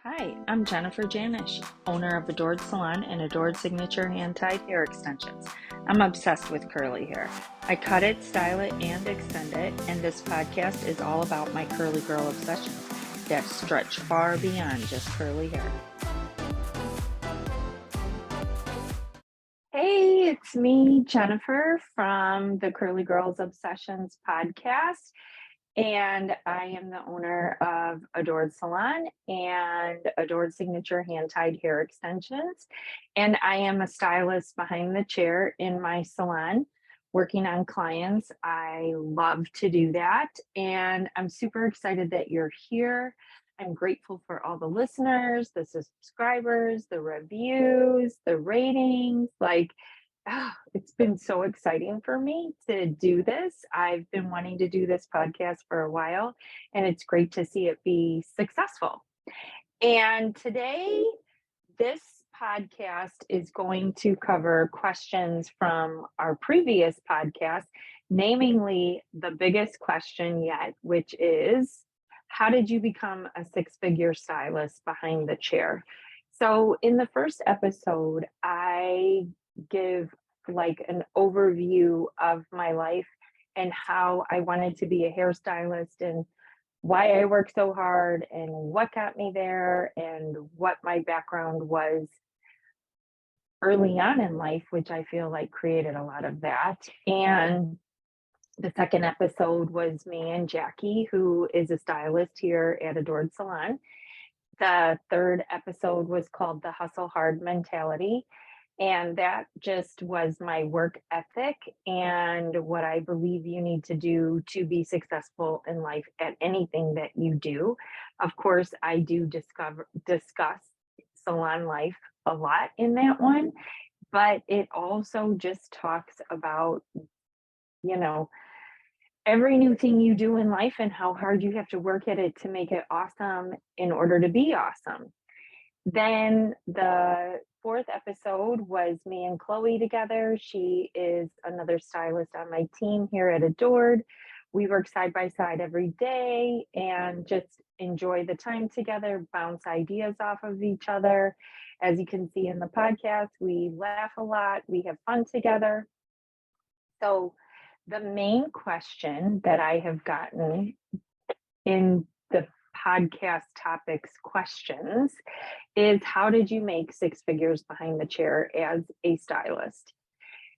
Hi, I'm Jennifer Janisch, owner of Adored Salon and Adored Signature Hand-Tied Hair Extensions. I'm obsessed with curly hair. I cut it, style it, and extend it, and this podcast is all about my curly girl obsessions that stretch far beyond just curly hair. Hey, it's me, Jennifer, from the Curly Girls Obsessions podcast. And I am the owner of Adored Salon and Adored Signature Hand-Tied Hair Extensions. And I am a stylist behind the chair in my salon, working on clients. I love to do that. And I'm super excited that you're here. I'm grateful for all the listeners, the subscribers, the reviews, the ratings. It's been so exciting for me to do this. I've been wanting to do this podcast for a while, and it's great to see it be successful. And today, this podcast is going to cover questions from our previous podcast, namely the biggest question yet, which is, how did you become a six-figure stylist behind the chair? So in the first episode, I give like an overview of my life and how I wanted to be a hairstylist and why I worked so hard and what got me there and what my background was early on in life, which I feel like created a lot of that. And the second episode was me and Jackie, who is a stylist here at Adored Salon. The third episode was called The Hustle Hard Mentality. And that just was my work ethic and what I believe you need to do to be successful in life at anything that you do. Of course, I do discuss salon life a lot in that one, but it also just talks about, you know, every new thing you do in life and how hard you have to work at it to make it awesome in order to be awesome. Then the fourth episode was me and Chloe together. She is another stylist on my team here at Adored. We work side by side every day and just enjoy the time together, bounce ideas off of each other. As you can see in the podcast, we laugh a lot, we have fun together. So the main question that I have gotten in the podcast topics questions is, how did you make six figures behind the chair as a stylist?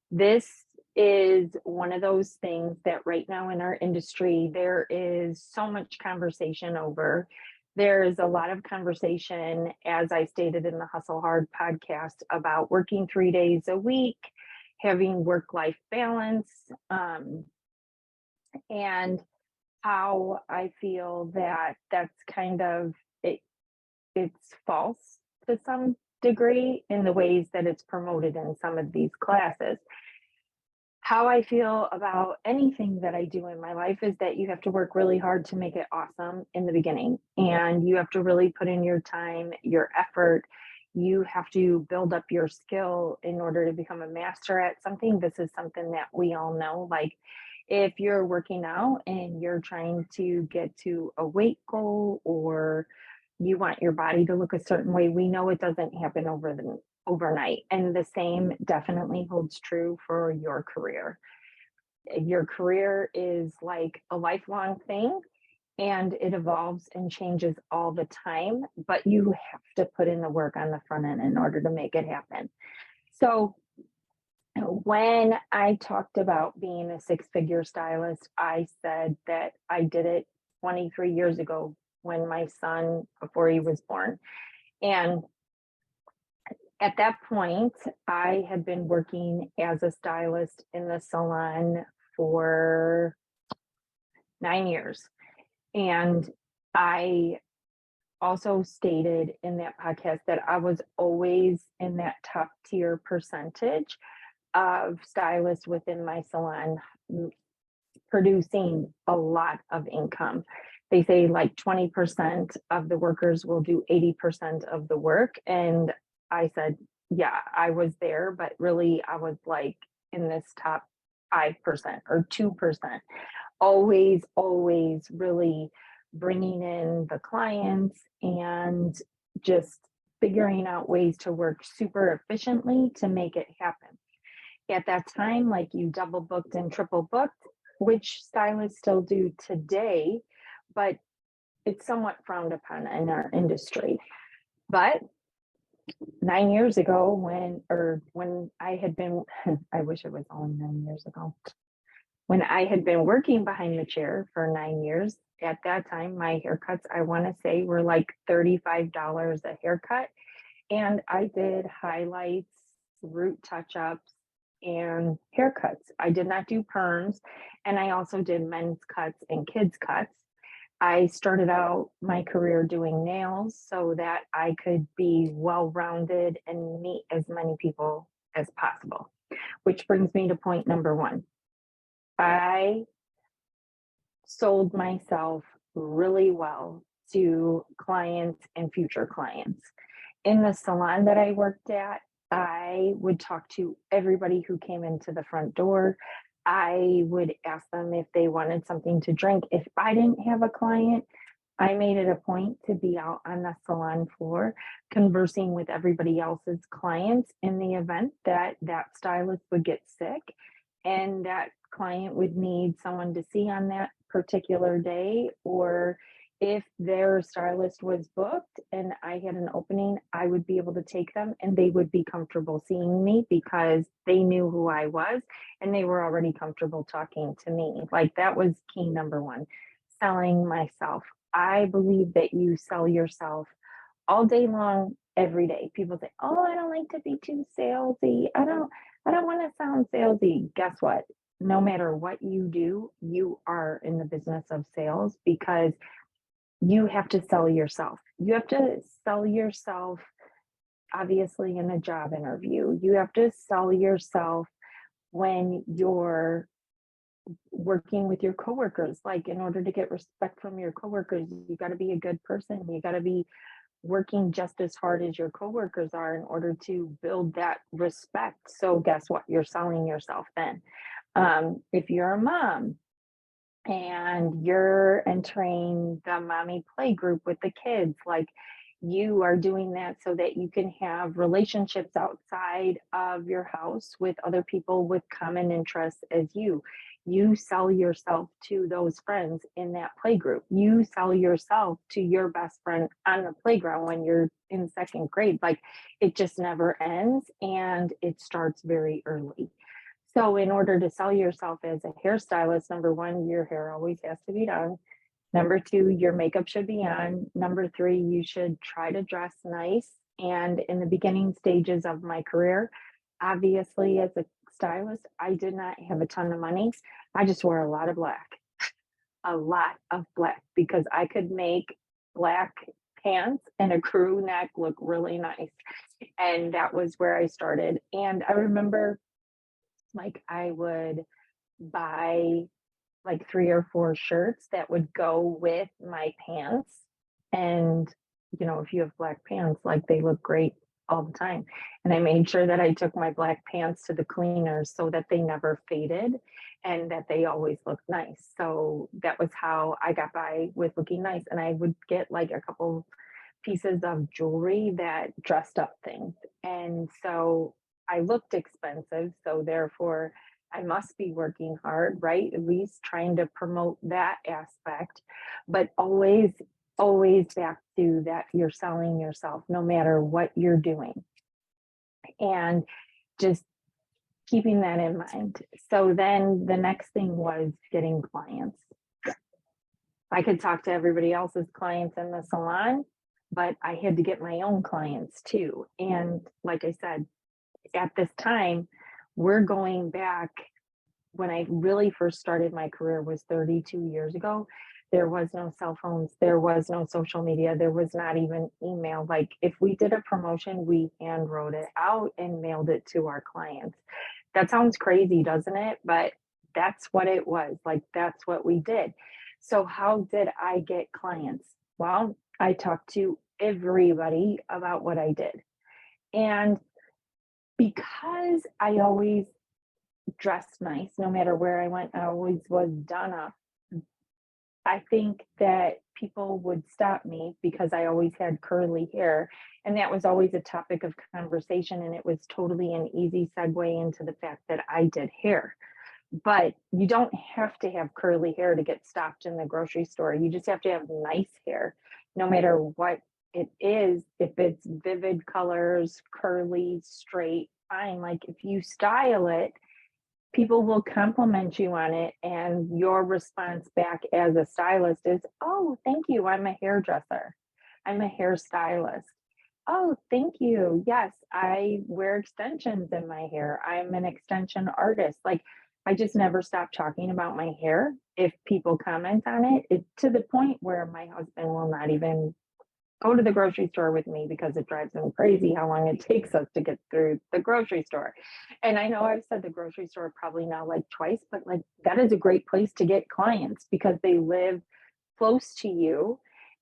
This is one of those things that right now in our industry, there is so much conversation over. There's a lot of conversation, as I stated in the Hustle Hard podcast, about working 3 days a week, having work-life balance, and how I feel that that's kind of it's false to some degree in the ways that it's promoted in some of these classes. How I feel about anything that I do in my life is that you have to work really hard to make it awesome in the beginning, and you have to really put in your time, your effort. You have to build up your skill in order to become a master at something. This is something that we all know. Like, if you're working out and you're trying to get to a weight goal, or you want your body to look a certain way, we know it doesn't happen overnight. And the same definitely holds true for your career. Your career is like a lifelong thing, and it evolves and changes all the time, but you have to put in the work on the front end in order to make it happen. So when I talked about being a six-figure stylist, I said that I did it 23 years ago when my son, before he was born. And at that point, I had been working as a stylist in the salon for 9 years. And I also stated in that podcast that I was always in that top tier percentage of stylists within my salon producing a lot of income. They say like 20% of the workers will do 80% of the work. And I said, yeah, I was there, but really I was like in this top 5% or 2%. Always really bringing in the clients and just figuring out ways to work super efficiently to make it happen. At that time, like you double booked and triple booked, which stylists still do today, but it's somewhat frowned upon in our industry. But 9 years ago, when I had been, I wish it was only 9 years ago, when I had been working behind the chair for 9 years, at that time, my haircuts, I want to say, were like $35 a haircut. And I did highlights, root touch ups, and haircuts. I did not do perms. And I also did men's cuts and kids' cuts. I started out my career doing nails so that I could be well rounded and meet as many people as possible, which brings me to point number one. I sold myself really well to clients and future clients. In the salon that I worked at, I would talk to everybody who came into the front door. I would ask them if they wanted something to drink. If I didn't have a client, I made it a point to be out on the salon floor conversing with everybody else's clients in the event that that stylist would get sick and that client would need someone to see on that particular day, or if their stylist was booked and I had an opening, I would be able to take them and they would be comfortable seeing me because they knew who I was and they were already comfortable talking to me. Like that was key number one, selling myself. I believe that you sell yourself all day long, every day. People say, "Oh, I don't like to be too salesy. I don't want to sound salesy." Guess what? No matter what you do, you are in the business of sales because you have to sell yourself. You have to sell yourself, obviously, in a job interview. You have to sell yourself when you're working with your coworkers. Like, in order to get respect from your coworkers, you got to be a good person. You got to be working just as hard as your coworkers are in order to build that respect. So, guess what? You're selling yourself then. If you're a mom, and you're entering the mommy play group with the kids, like you are doing that so that you can have relationships outside of your house with other people with common interests as you. You sell yourself to those friends in that play group. You sell yourself to your best friend on the playground when you're in second grade. Like it just never ends and it starts very early. So in order to sell yourself as a hairstylist, number one, your hair always has to be done. Number two, your makeup should be on. Number three, you should try to dress nice. And in the beginning stages of my career, obviously as a stylist, I did not have a ton of money. I just wore a lot of black, because I could make black pants and a crew neck look really nice. And that was where I started. And I remember like I would buy like 3 or 4 shirts that would go with my pants. And, you know, if you have black pants, like they look great all the time. And I made sure that I took my black pants to the cleaners so that they never faded and that they always looked nice. So that was how I got by with looking nice. And I would get like a couple pieces of jewelry that dressed up things. And so I looked expensive. So therefore, I must be working hard, right? At least trying to promote that aspect, but always back to that you're selling yourself no matter what you're doing. And just keeping that in mind. So then the next thing was getting clients. I could talk to everybody else's clients in the salon, but I had to get my own clients too. And like I said, at this time, we're going back when I really first started my career was 32 years ago. There was no cell phones, there was no social media, there was not even email. Like if we did a promotion, we hand wrote it out and mailed it to our clients. That sounds crazy, doesn't it? But that's what it was. Like that's what we did. So how did I get clients? Well, I talked to everybody about what I did. And because I always dressed nice, no matter where I went, I always was done up. I think that people would stop me because I always had curly hair, and that was always a topic of conversation, and it was totally an easy segue into the fact that I did hair. But you don't have to have curly hair to get stopped in the grocery store. You just have to have nice hair, no matter what it is. If it's vivid colors, curly, straight, fine. Like if you style it, people will compliment you on it. And your response back as a stylist is, oh, thank you. I'm a hairdresser. I'm a hairstylist. Oh, thank you. Yes, I wear extensions in my hair. I'm an extension artist. Like, I just never stop talking about my hair. If people comment on it, it's to the point where my husband will not even go to the grocery store with me because it drives him crazy how long it takes us to get through the grocery store. And I know I've said the grocery store probably now like twice, but like that is a great place to get clients because they live close to you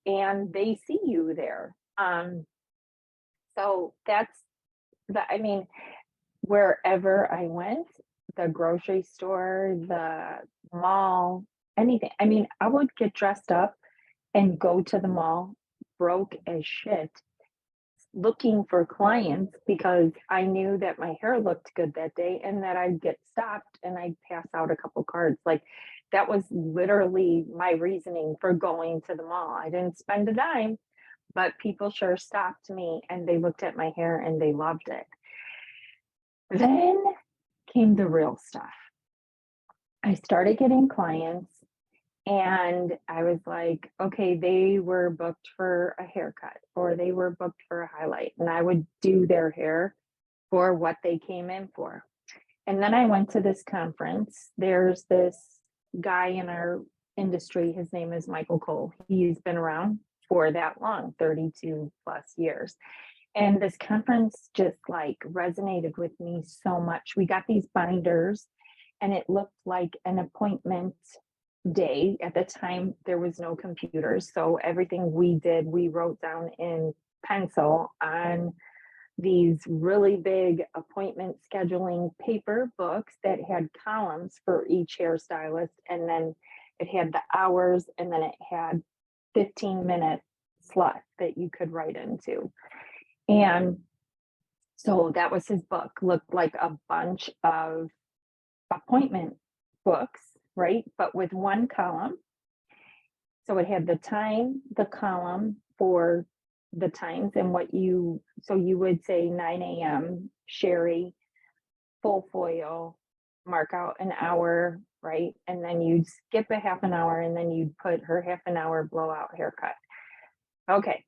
and they see you there. So that's I mean, wherever I went, the grocery store, the mall, anything. I mean, I would get dressed up and go to the mall broke as shit looking for clients because I knew that my hair looked good that day and that I'd get stopped and I'd pass out a couple cards. Like that was literally my reasoning for going to the mall. I didn't spend a dime, but people sure stopped me and they looked at my hair and they loved it. Then came the real stuff. I started getting clients and I was like, okay, they were booked for a haircut or they were booked for a highlight, and I would do their hair for what they came in for. And then I went to this conference. There's this guy in our industry. His name is Michael Cole. He's been around for that long, 32 plus years. And this conference just like resonated with me so much. We got these binders and it looked like an appointment day. At the time, there was no computers. So everything we did, we wrote down in pencil on these really big appointment scheduling paper books that had columns for each hairstylist. And then it had the hours and then it had 15-minute slots that you could write into. And so that was his book, looked like a bunch of appointment books, right? But with one column. So it had the time, the column for the times and so you would say 9 a.m. Sherry, full foil, mark out an hour, right? And then you'd skip a half an hour and then you'd put her half an hour blowout haircut. Okay.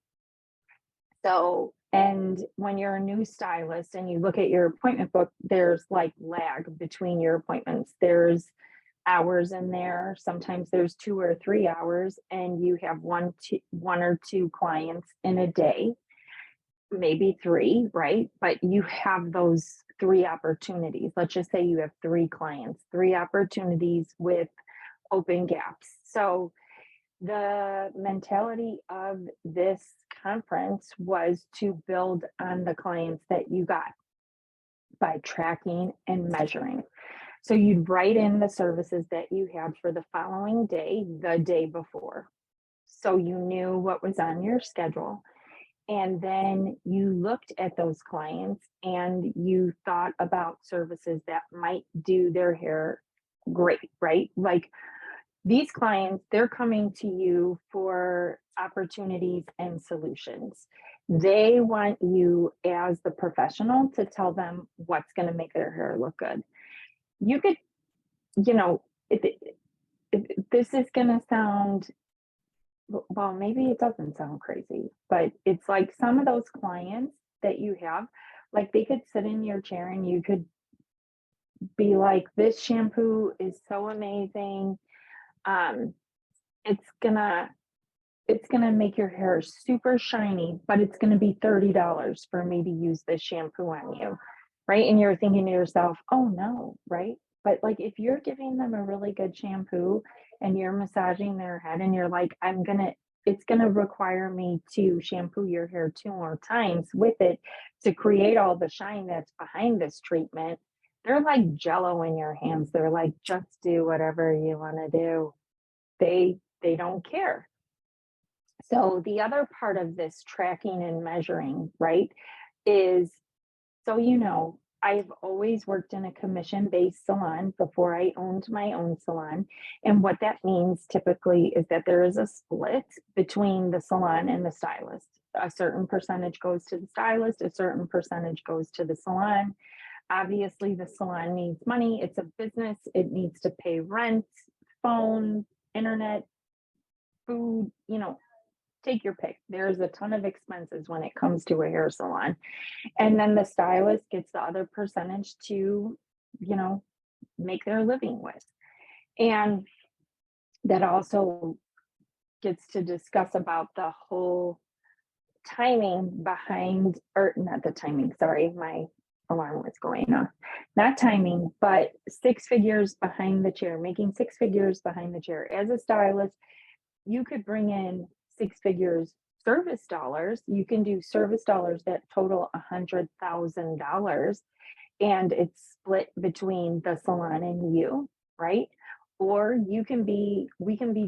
So, and when you're a new stylist and you look at your appointment book, there's like lag between your appointments. There's hours in there. Sometimes there's 2 or 3 hours and you have one or two clients in a day, maybe 3, right? But you have those 3 opportunities. Let's just say you have 3 clients, 3 opportunities with open gaps. So the mentality of this conference was to build on the clients that you got by tracking and measuring. So you'd write in the services that you had for the following day, the day before. So you knew what was on your schedule. And then you looked at those clients and you thought about services that might do their hair great, right? Like these clients, they're coming to you for opportunities and solutions. They want you as the professional to tell them what's going to make their hair look good. You could, this is going to sound, well, maybe it doesn't sound crazy, but it's like some of those clients that you have, like they could sit in your chair and you could be like, this shampoo is so amazing. It's gonna make your hair super shiny, but it's gonna be $30 for me to use this shampoo on you, right? And you're thinking to yourself, oh no, right? But like if you're giving them a really good shampoo and you're massaging their head and you're like, it's gonna require me to shampoo your hair 2 more times with it to create all the shine that's behind this treatment. They're like jello in your hands. They're like, just do whatever you want to do. they don't care. So the other part of this tracking and measuring, right, is, so I've always worked in a commission-based salon before I owned my own salon. And what that means typically is that there is a split between the salon and the stylist. A certain percentage goes to the stylist, a certain percentage goes to the salon. Obviously, the salon needs money. It's a business. It needs to pay rent, phone, internet, food, take your pick. There's a ton of expenses when it comes to a hair salon. And then the stylist gets the other percentage to, make their living with. And that also gets to discuss about the whole timing behind, or not the timing, sorry, my alarm was going off. Not timing, but 6 figures behind the chair, making 6 figures behind the chair. As a stylist, you could bring in 6 figures service dollars. You can do service dollars that total $100,000, and it's split between the salon and you, right? Or we can be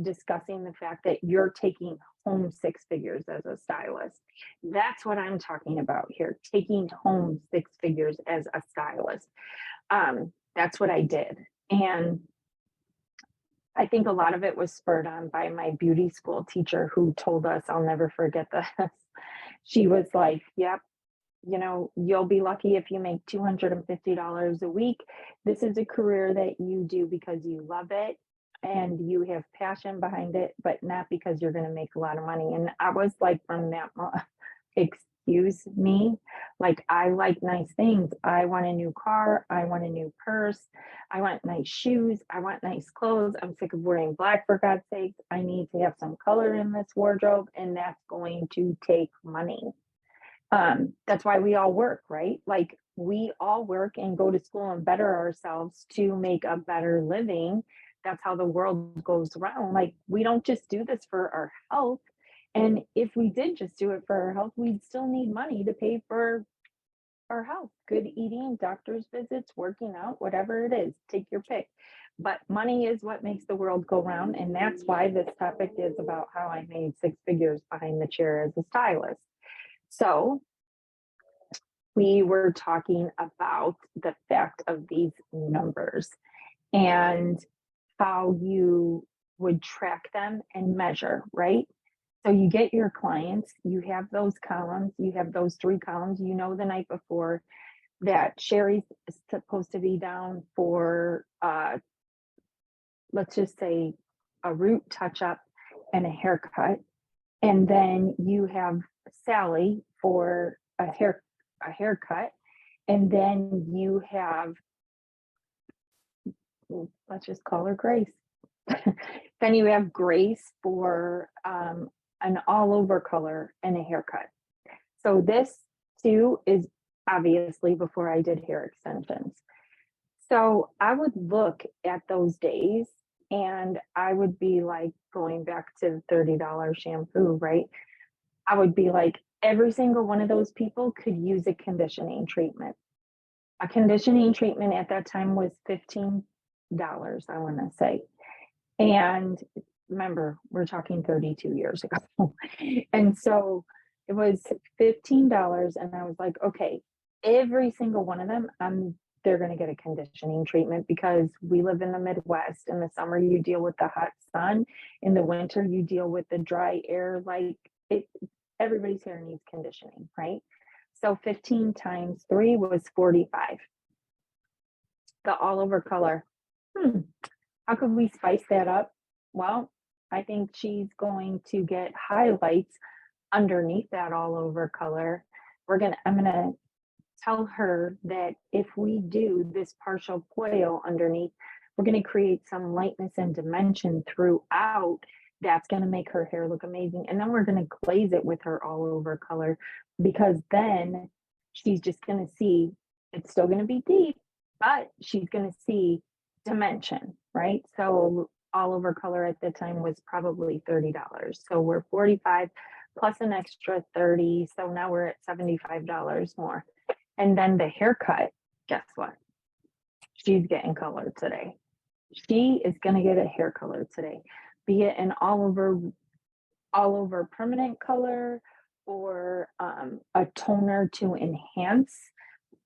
discussing the fact that you're taking home 6 figures as a stylist. That's what I'm talking about here, taking home 6 figures as a stylist. That's what I did. And I think a lot of it was spurred on by my beauty school teacher, who told us, I'll never forget this. She was like, yep, you'll be lucky if you make $250 a week. This is a career that you do because you love it and you have passion behind it, but not because you're going to make a lot of money. And I was like, from that, excuse me, like, I like nice things. I want a new car. I want a new purse. I want nice shoes. I want nice clothes. I'm sick of wearing black, for God's sake. I need to have some color in this wardrobe, and that's going to take money. That's why we all work, right? Like, we all work and go to school and better ourselves to make a better living. That's how the world goes around. Like, we don't just do this for our health. And if we did just do it for our health, we'd still need money to pay for our health, good eating, doctor's visits, working out, whatever it is, take your pick. But money is what makes the world go round. And that's why this topic is about how I made 6 figures behind the chair as a stylist. So we were talking about the fact of these numbers and how you would track them and measure, right? So you get your clients, you have those columns, you have those 3 columns, the night before that Sherry's supposed to be down for, let's just say, a root touch up and a haircut. And then you have Sally for a haircut. And then you have, let's just call her Grace. Then you have Grace for an all over color and a haircut. So this too is obviously before I did hair extensions. So I would look at those days and I would be like, going back to $30 shampoo, right? I would be like, every single one of those people could use a conditioning treatment. A conditioning treatment at that time was $15, I want to say. And remember, we're talking 32 years ago. And so it was $15. And I was like, okay, every single one of them, they're going to get a conditioning treatment, because we live in the Midwest. In the summer, you deal with the hot sun. In the winter, you deal with the dry air. Like, everybody's hair needs conditioning, right? So 15 times 3 was 45. The all over color. How could we spice that up? Well, I think she's going to get highlights underneath that all over color. I'm gonna tell her that if we do this partial coil underneath, we're going to create some lightness and dimension throughout. That's going to make her hair look amazing. And then we're going to glaze it with her all over color, because then she's just going to see, it's still going to be deep, but she's going to see dimension, right? So all over color at the time was probably $30. So we're 45 plus an extra 30. So now we're at $75 more. And then the haircut, guess what? She's getting color today. She is going to get a hair color today. be it an all over permanent color or a toner to enhance.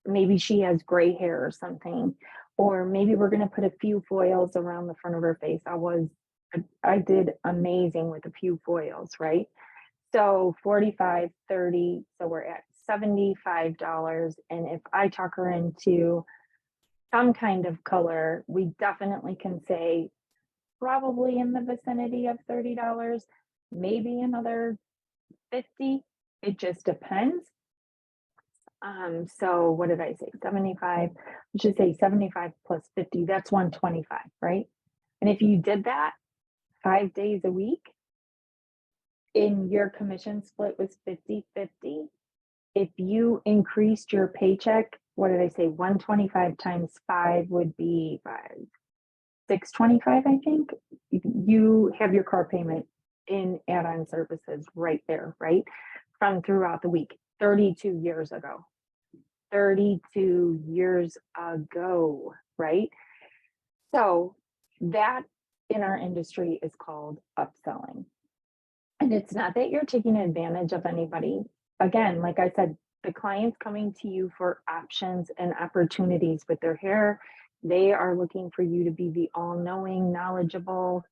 Maybe she has gray hair or something, or maybe we're going to put a few foils around the front of her face. I did amazing with a few foils, right? So 45, 30, so we're at $75. And if I talk her into some kind of color, we definitely can say probably in the vicinity of $30, maybe another 50. It just depends. So what did I say? 75, I should say 75 plus 50, that's 125, right? And if you did that 5 days a week, and your commission split was 50-50, if you increased your paycheck, what did I say? 125 times 5 would be 625, I think. You have your car payment in add-on services right there, right? From throughout the week, 32 years ago. 32 years ago, right? So that in our industry is called upselling. And it's not that you're taking advantage of anybody. Again, like I said, the client's coming to you for options and opportunities with their hair. They are looking for you to be the all-knowing, knowledgeable,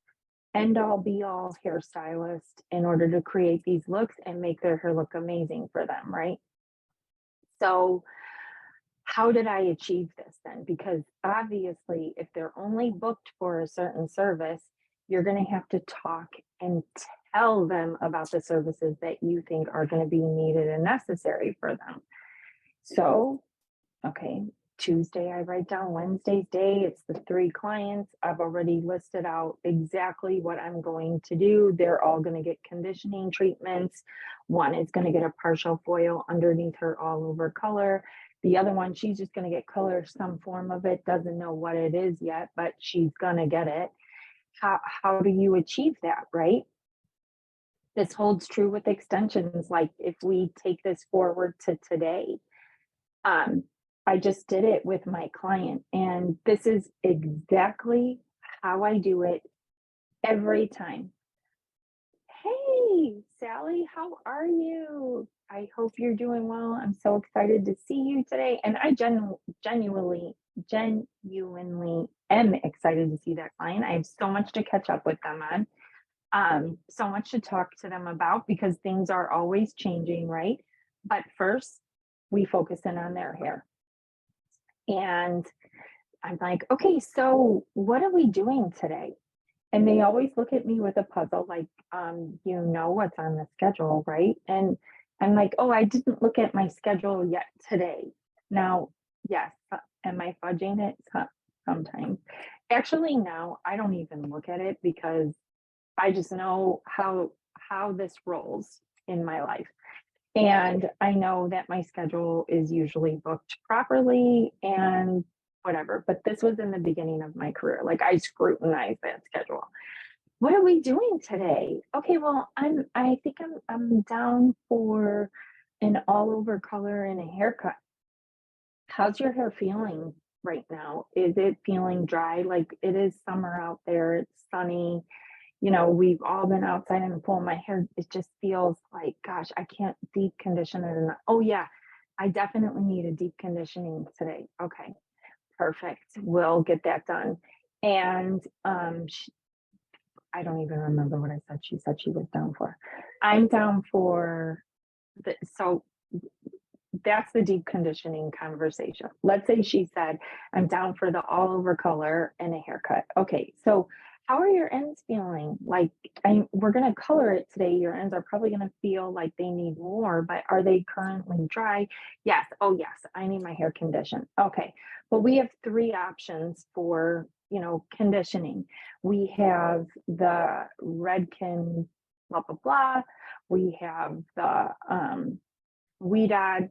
end-all be-all hairstylist in order to create these looks and make their hair look amazing for them, right? So how did I achieve this then? Because obviously, if they're only booked for a certain service, you're going to have to talk and tell them about the services that you think are going to be needed and necessary for them. So, okay, Tuesday, I write down Wednesday's day. It's the 3 clients. I've already listed out exactly what I'm going to do. They're all going to get conditioning treatments. One is going to get a partial foil underneath her all over color. The other one, she's just going to get color, some form of it, doesn't know what it is yet, but she's going to get it. How do you achieve that, right? This holds true with extensions. Like if we take this forward to today, I just did it with my client, and this is exactly how I do it every time. Hey, Sally, how are you? I hope you're doing well. I'm so excited to see you today. And I genuinely am excited to see that client. I have so much to catch up with them on, so much to talk to them about because things are always changing, right? But first, we focus in on their hair. And I'm like, okay, so what are we doing today? And they always look at me with a puzzle, like, you know what's on the schedule, right? And I'm like, oh, I didn't look at my schedule yet today. Now, yes, am I fudging it? Sometimes. Actually, now I don't even look at it because I just know how this rolls in my life. And I know that my schedule is usually booked properly and whatever. But this was in the beginning of my career. Like I scrutinized that schedule. What are we doing today? Okay, well, I think I'm down for an all over color and a haircut. How's your hair feeling right now? Is it feeling dry? Like it is summer out there, it's sunny. You know, we've all been outside in the pool. My hair, it just feels like, gosh, I can't deep condition it enough. Oh yeah, I definitely need a deep conditioning today. Okay, perfect. We'll get that done. And I don't even remember what I said. She said she was down for. I'm down for so that's the deep conditioning conversation. Let's say she said, I'm down for the all over color and a haircut. Okay, so how are your ends feeling? Like we're going to color it today. Your ends are probably going to feel like they need more, but are they currently dry? Yes. Oh, yes. I need my hair conditioned. Okay. Well, we have 3 options for, conditioning. We have the Redken, blah, blah, blah. We have the Weedad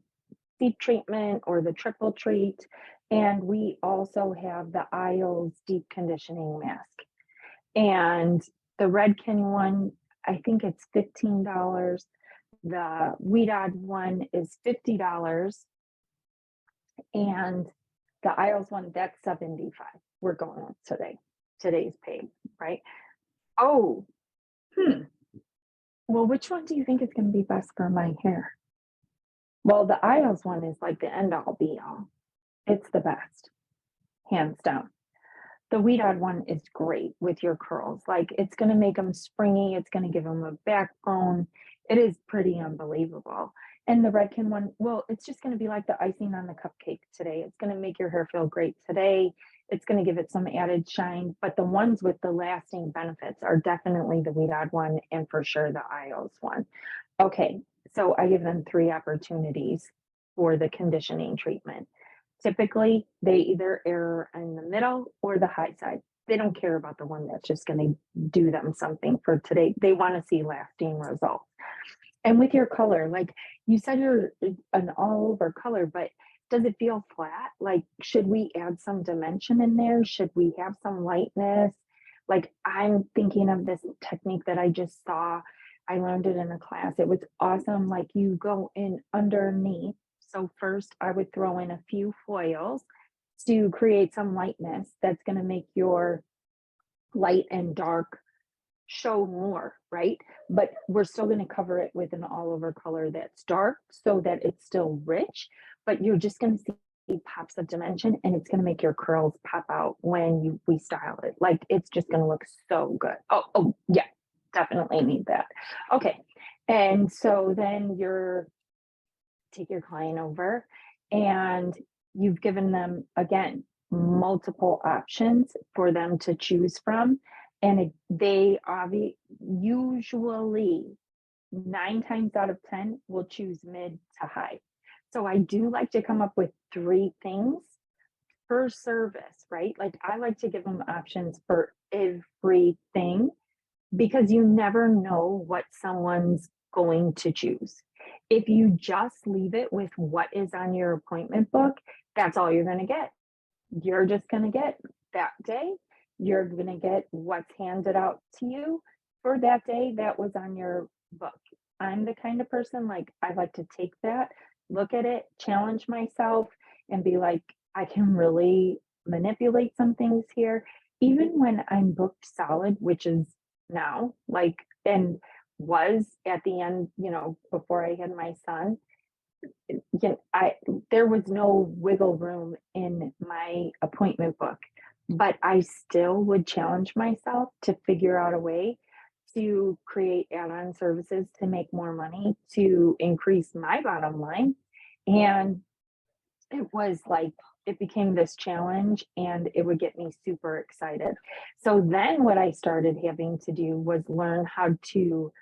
deep treatment or the triple treat. And we also have the Isles deep conditioning mask. And the Redken one, I think it's $15. The Weedad one is $50. And the Isles one, that's $75. We're going with today's paid, right? Oh, hmm. Well, which one do you think is going to be best for my hair? Well, the Isles one is like the end all be all. It's the best, hands down. The Weed Out one is great with your curls. Like it's going to make them springy. It's going to give them a backbone. It is pretty unbelievable. And the Redken one, well, it's just going to be like the icing on the cupcake today. It's going to make your hair feel great today. It's going to give it some added shine. But the ones with the lasting benefits are definitely the Weed Out one and for sure the Isles one. Okay, so I give them 3 opportunities for the conditioning treatment. Typically, they either err in the middle or the high side. They don't care about the one that's just going to do them something for today. They want to see lasting results. And with your color, like you said, you're an all over color, but does it feel flat? Like, should we add some dimension in there? Should we have some lightness? Like, I'm thinking of this technique that I just saw. I learned it in a class. It was awesome. Like, you go in underneath. So, first, I would throw in a few foils to create some lightness that's going to make your light and dark show more, right? But we're still going to cover it with an all over color that's dark so that it's still rich, but you're just going to see pops of dimension and it's going to make your curls pop out when we style it. Like it's just going to look so good. Oh, yeah, definitely need that. Okay. And so then take your client over and you've given them again multiple options for them to choose from and they usually 9 times out of 10 will choose mid to high. So I do like to come up with 3 things per service, right? Like I like to give them options for everything because you never know what someone's going to choose. If you just leave it with what is on your appointment book, that's all you're going to get. You're just going to get that day. You're going to get what's handed out to you for that day that was on your book. I'm the kind of person like I like to take that, look at it, challenge myself, and be like, I can really manipulate some things here. Even when I'm booked solid, which is now, like, and was at the end, before I had my son, there was no wiggle room in my appointment book, but I still would challenge myself to figure out a way to create add-on services to make more money to increase my bottom line. And it was like it became this challenge and it would get me super excited. So then what I started having to do was learn how to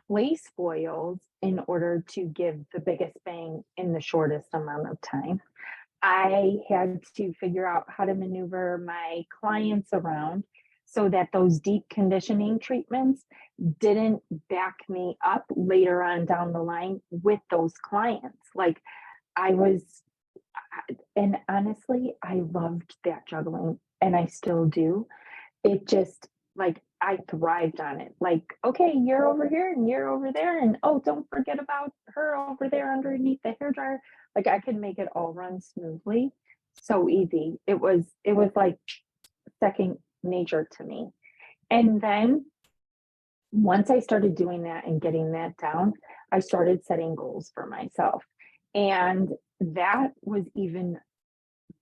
place foils in order to give the biggest bang in the shortest amount of time. I had to figure out how to maneuver my clients around so that those deep conditioning treatments didn't back me up later on down the line with those clients. Like I was, and honestly, I loved that juggling and I still do. It just like I thrived on it. Like, okay, you're over here and you're over there, and oh, don't forget about her over there underneath the hair dryer. Like I could make it all run smoothly. So easy. It was like second nature to me. And then once I started doing that and getting that down, I started setting goals for myself. And that was even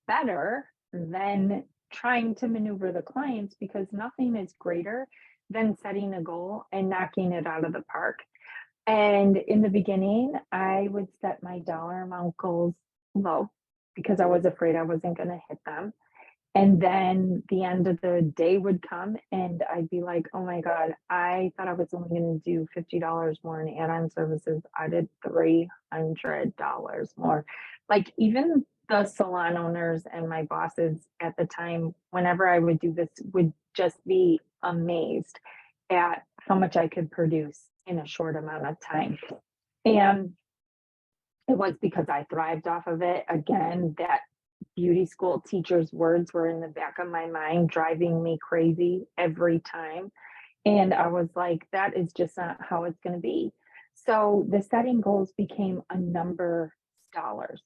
better than trying to maneuver the clients because nothing is greater than setting a goal and knocking it out of the park. And in the beginning, I would set my dollar amount goals low because I was afraid I wasn't going to hit them. And then the end of the day would come and I'd be like, oh my God, I thought I was only going to do $50 more in add-on services. I did $300 more. Like even the salon owners and my bosses at the time, whenever I would do this, would just be amazed at how much I could produce in a short amount of time. And it was because I thrived off of it. Again, that beauty school teacher's words were in the back of my mind, driving me crazy every time. And I was like, that is just not how it's going to be. So the setting goals became a number dollars,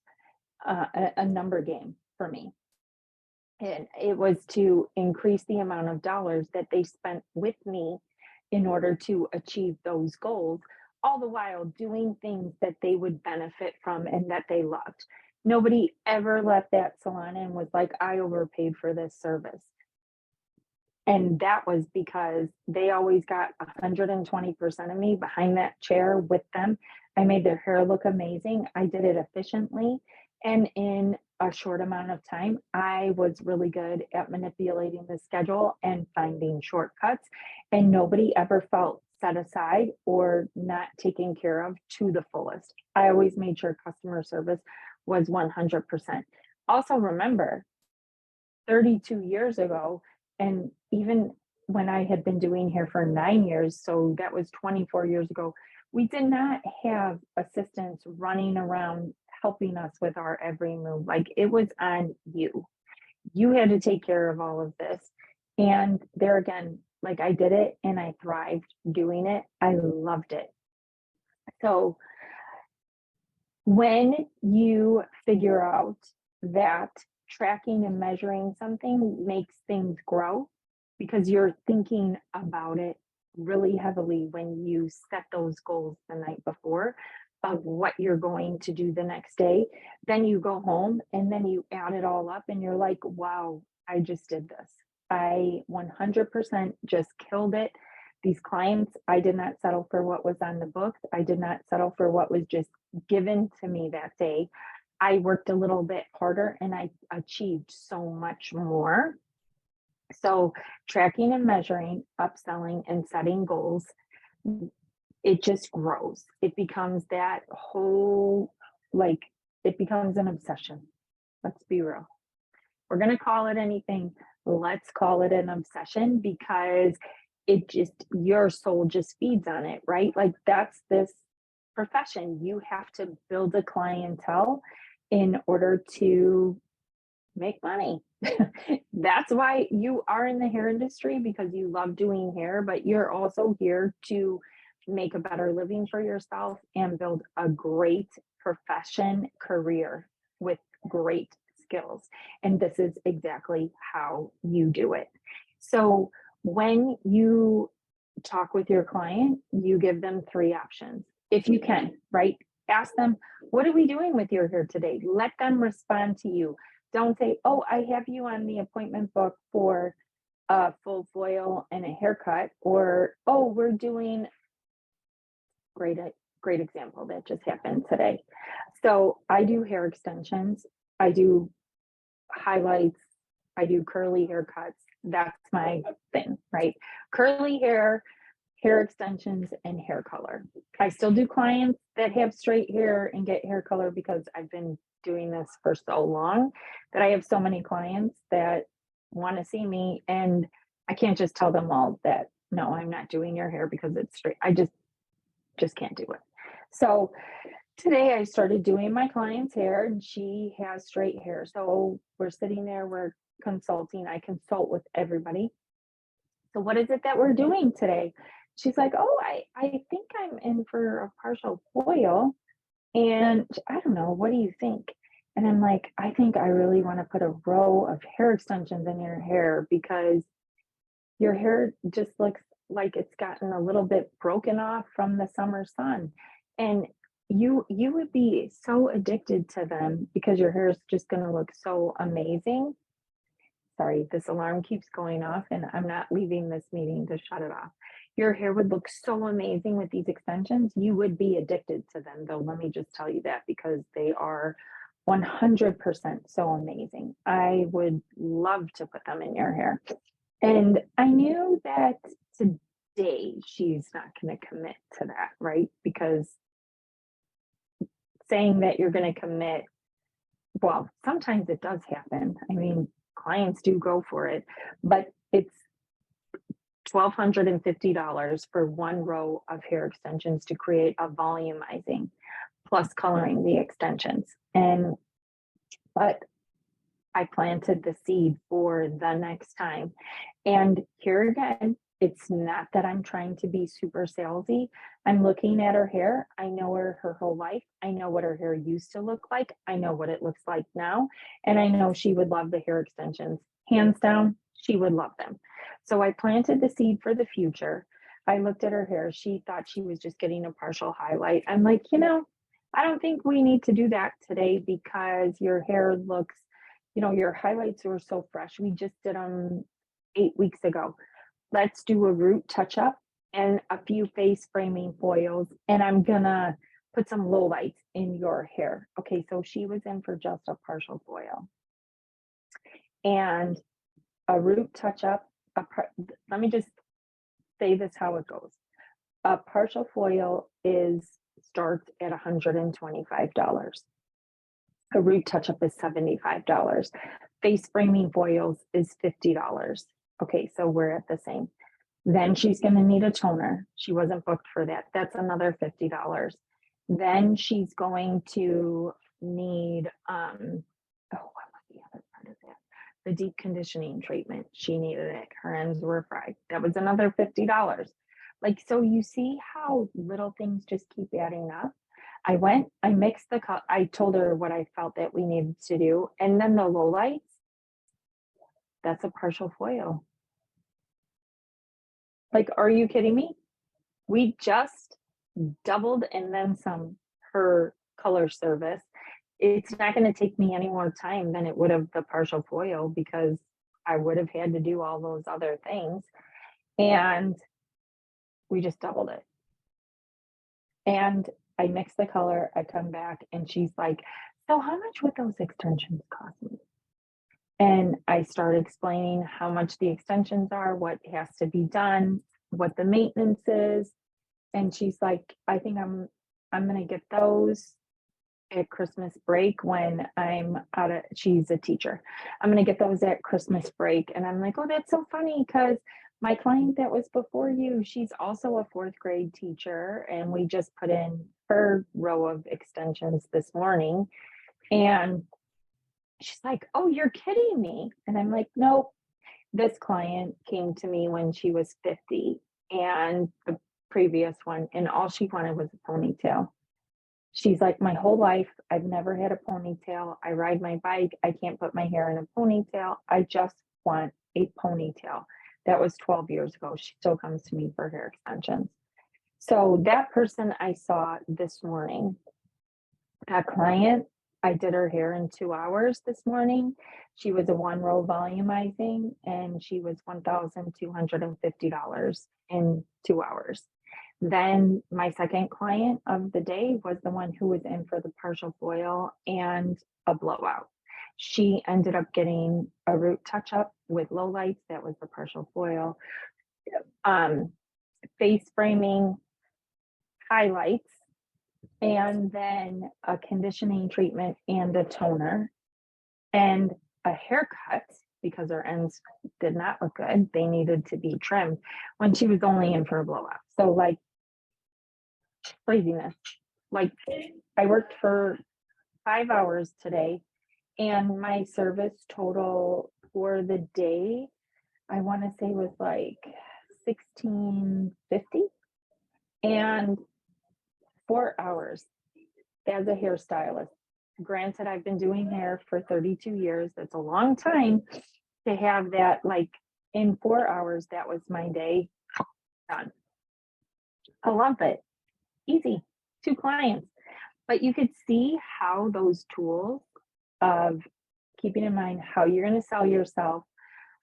a number game for me. And it was to increase the amount of dollars that they spent with me in order to achieve those goals, all the while doing things that they would benefit from and that they loved. Nobody ever left that salon and was like, I overpaid for this service. And that was because they always got 120% of me behind that chair with them. I made their hair look amazing. I did it efficiently. And in a short amount of time, I was really good at manipulating the schedule and finding shortcuts. And nobody ever felt set aside or not taken care of to the fullest. I always made sure customer service was 100%. Also, remember, 32 years ago, and even when I had been doing hair for 9 years, so that was 24 years ago, we did not have assistants running around helping us with our every move. Like, it was on you. You had to take care of all of this. And there again, like, I did it and I thrived doing it. I loved it. So when you figure out that tracking and measuring something makes things grow, because you're thinking about it really heavily when you set those goals the night before of what you're going to do the next day, then you go home and then you add it all up and you're like, wow, I just did this. I 100% just killed it. These clients, I did not settle for what was on the books. I did not settle for what was just given to me that day. I worked a little bit harder and I achieved so much more. So, tracking and measuring, upselling, and setting goals, it just grows. It becomes that whole, like, it becomes an obsession. Let's be real. We're going to call it anything. Let's call it an obsession, because it just, your soul just feeds on it, right? Like, that's this profession. You have to build a clientele in order to make money. That's why you are in the hair industry, because you love doing hair, but you're also here to make a better living for yourself and build a great profession career with great skills. And this is exactly how you do it. So when you talk with your client, you give them three options. If you can, right? Ask them, what are we doing with your hair today? Let them respond to you. Don't say, oh, I have you on the appointment book for a full foil and a haircut, or, oh, we're doing great example that just happened today. So I do hair extensions, I do highlights, I do curly haircuts. That's my thing, right? Curly hair, hair extensions, and hair color. I still do clients that have straight hair and get hair color, because I've been doing this for so long that I have so many clients that want to see me, and I can't just tell them all that, no, I'm not doing your hair because it's straight. I just can't do it. So today I started doing my client's hair, and she has straight hair. So we're sitting there, we're consulting. I consult with everybody. So what is it that we're doing today? She's like, oh, I think I'm in for a partial foil. And I don't know, what do you think? And I'm like, I think I really want to put a row of hair extensions in your hair, because your hair just looks like it's gotten a little bit broken off from the summer sun. And you would be so addicted to them, because your hair is just going to look so amazing. Sorry, this alarm keeps going off and I'm not leaving this meeting to shut it off. Your hair would look so amazing with these extensions. You would be addicted to them, though. Let me just tell you that, because they are 100% so amazing. I would love to put them in your hair. And I knew that today she's not going to commit to that, right? Because saying that you're going to commit, well, sometimes it does happen. I mean, clients do go for it, but it's $1,250 for one row of hair extensions to create a volumizing, plus coloring the extensions. But I planted the seed for the next time. And here again, it's not that I'm trying to be super salesy. I'm looking at her hair. I know her whole life. I know what her hair used to look like. I know what it looks like now. And I know she would love the hair extensions. Hands down, she would love them. So I planted the seed for the future. I looked at her hair. She thought she was just getting a partial highlight. I'm like, you know, I don't think we need to do that today because your hair looks, you know, your highlights were so fresh. We just did them 8 weeks ago. Let's do a root touch up and a few face framing foils. And I'm gonna put some low lights in your hair. Okay, so she was in for just a partial foil and a root touch up. Let me just say this how it goes. A partial foil starts at $125. A root touch up is $75. Face framing foils is $50. Okay, so we're at the same. Then she's going to need a toner. She wasn't booked for that. That's another $50. Then she's going to need what was the other part of that? The deep conditioning treatment. She needed it. Her ends were fried. That was another $50. Like, so you see how little things just keep adding up. I mixed the color. I told her what I felt that we needed to do. And then the low lights, that's a partial foil. Like, are you kidding me? We just doubled and then some her color service. It's not going to take me any more time than it would have the partial foil because I would have had to do all those other things. And we just doubled it. And I mix the color, I come back, and she's like, so how much would those extensions cost me? And I started explaining how much the extensions are, what has to be done, what the maintenance is. And she's like, I think I'm gonna get those at Christmas break when I'm out of, she's a teacher. I'm gonna get those at Christmas break. And I'm like, oh, that's so funny because my client that was before you, she's also a fourth grade teacher, and we just put in her row of extensions this morning. And she's like, oh, you're kidding me. And I'm like, nope. This client came to me when she was 50 and the previous one, and all she wanted was a ponytail. She's like, my whole life, I've never had a ponytail. I ride my bike. I can't put my hair in a ponytail. I just want a ponytail. That was 12 years ago. She still comes to me for hair extensions. So that person I saw this morning, that client, I did her hair in 2 hours this morning. She was a one row volumizing and she was $1,250 in 2 hours. Then my second client of the day was the one who was in for the partial foil and a blowout. She ended up getting a root touch up with low lights. That was the partial foil. Face framing, highlights, and then a conditioning treatment and a toner and a haircut because her ends did not look good. They needed to be trimmed when she was only in for a blowout. So like craziness. Like I worked for 5 hours today and my service total for the day, I want to say was like $1,650 and 4 hours as a hairstylist. Granted, I've been doing hair for 32 years. That's a long time to have that, like in 4 hours, that was my day done. I love it. Easy, 2 clients. But you could see how those tools of keeping in mind how you're going to sell yourself,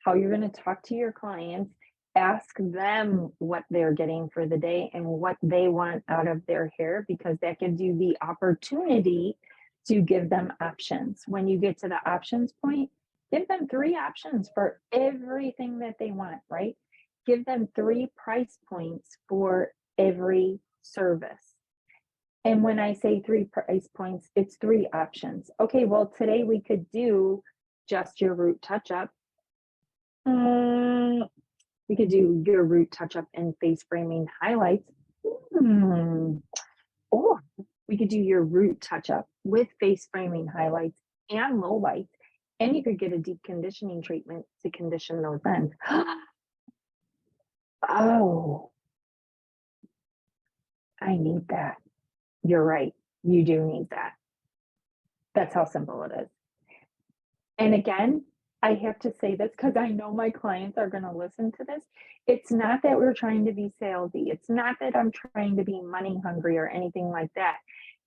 how you're going to talk to your clients, ask them what they're getting for the day and what they want out of their hair, because that gives you the opportunity to give them options. When you get to the options point, give them 3 options for everything that they want, right? Give them 3 price points for every service. And when I say 3 price points, it's 3 options. Okay, well, today we could do just your root touch up. We could do your root touch up and face framing highlights. Or we could do your root touch up with face framing highlights and low lights. And you could get a deep conditioning treatment to condition those ends. Oh, I need that. You're right. You do need that. That's how simple it is. And again, I have to say this because I know my clients are gonna listen to this. It's not that we're trying to be salesy. It's not that I'm trying to be money hungry or anything like that.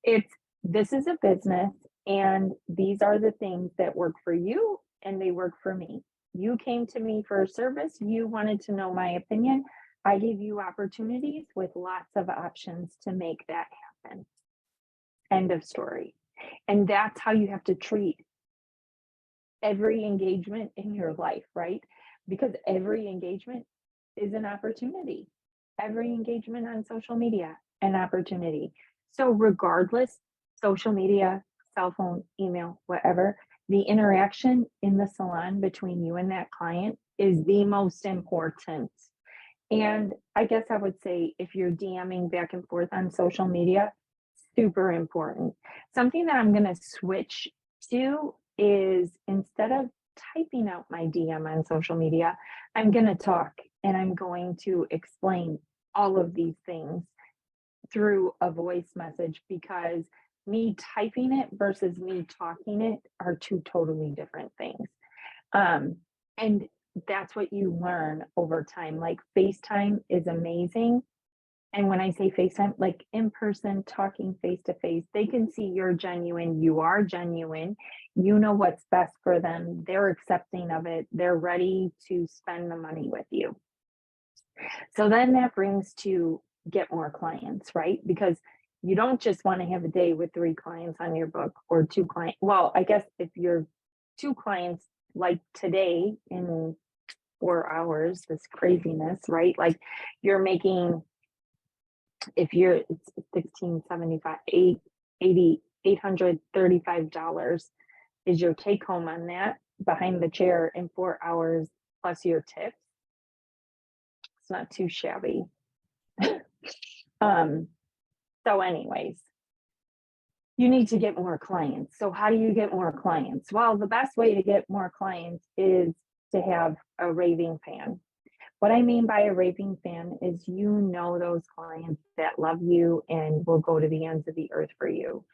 It's this is a business and these are the things that work for you and they work for me. You came to me for a service, you wanted to know my opinion. I gave you opportunities with lots of options to make that happen. End of story. And that's how you have to treat every engagement in your life, right? Because every engagement is an opportunity. Every engagement on social media, an opportunity. So, regardless, social media, cell phone, email, whatever, the interaction in the salon between you and that client is the most important. And I guess I would say if you're DMing back and forth on social media, super important. Something that I'm going to switch to is instead of typing out my DM on social media, I'm going to talk and I'm going to explain all of these things through a voice message because me typing it versus me talking it are two totally different things. And that's what you learn over time. Like FaceTime is amazing. And when I say FaceTime, like in person, talking face to face, they can see you're genuine. You are genuine. You know what's best for them. They're accepting of it. They're ready to spend the money with you. So then that brings to get more clients, right? Because you don't just want to have a day with 3 clients on your book or 2 clients. Well, I guess if you're 2 clients like today in 4 hours, this craziness, right? Like you're making, if you're it's 1675 $835 is your take home on that behind the chair in 4 hours plus your tips. It's not too shabby. um so anyways, you need to get more clients. So how do you get more clients? Well, the best way to get more clients is to have a raving fan. What I mean by a raving fan is you know those clients that love you and will go to the ends of the earth for you.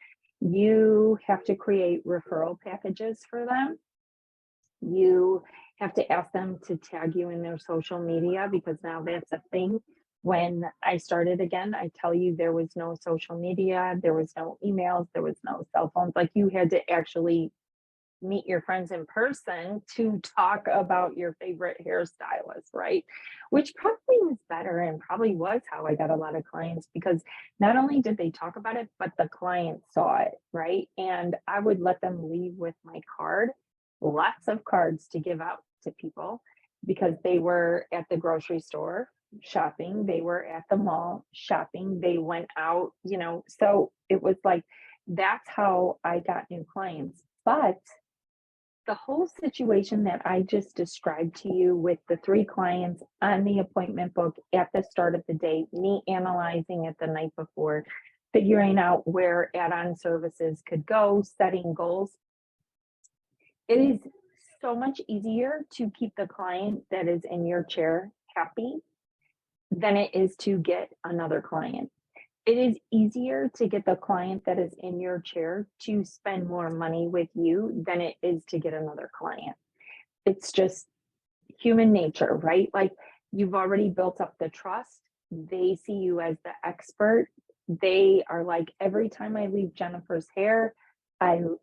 You have to create referral packages for them. You have to ask them to tag you in their social media because now that's a thing. When I started again, I tell you there was no social media, there was no emails, there was no cell phones. Like you had to actually meet your friends in person to talk about your favorite hairstylist, right? Which probably was better and probably was how I got a lot of clients because not only did they talk about it, but the client saw it, right? And I would let them leave with my card, lots of cards to give out to people because they were at the grocery store shopping, they were at the mall shopping, they went out, so it was like that's how I got new clients. But the whole situation that I just described to you with the 3 clients on the appointment book at the start of the day, me analyzing it the night before, figuring out where add-on services could go, setting goals, it is so much easier to keep the client that is in your chair happy than it is to get another client. It is easier to get the client that is in your chair to spend more money with you than it is to get another client. It's just human nature, right? Like you've already built up the trust. They see you as the expert. They are like, every time I leave Jennifer's hair, or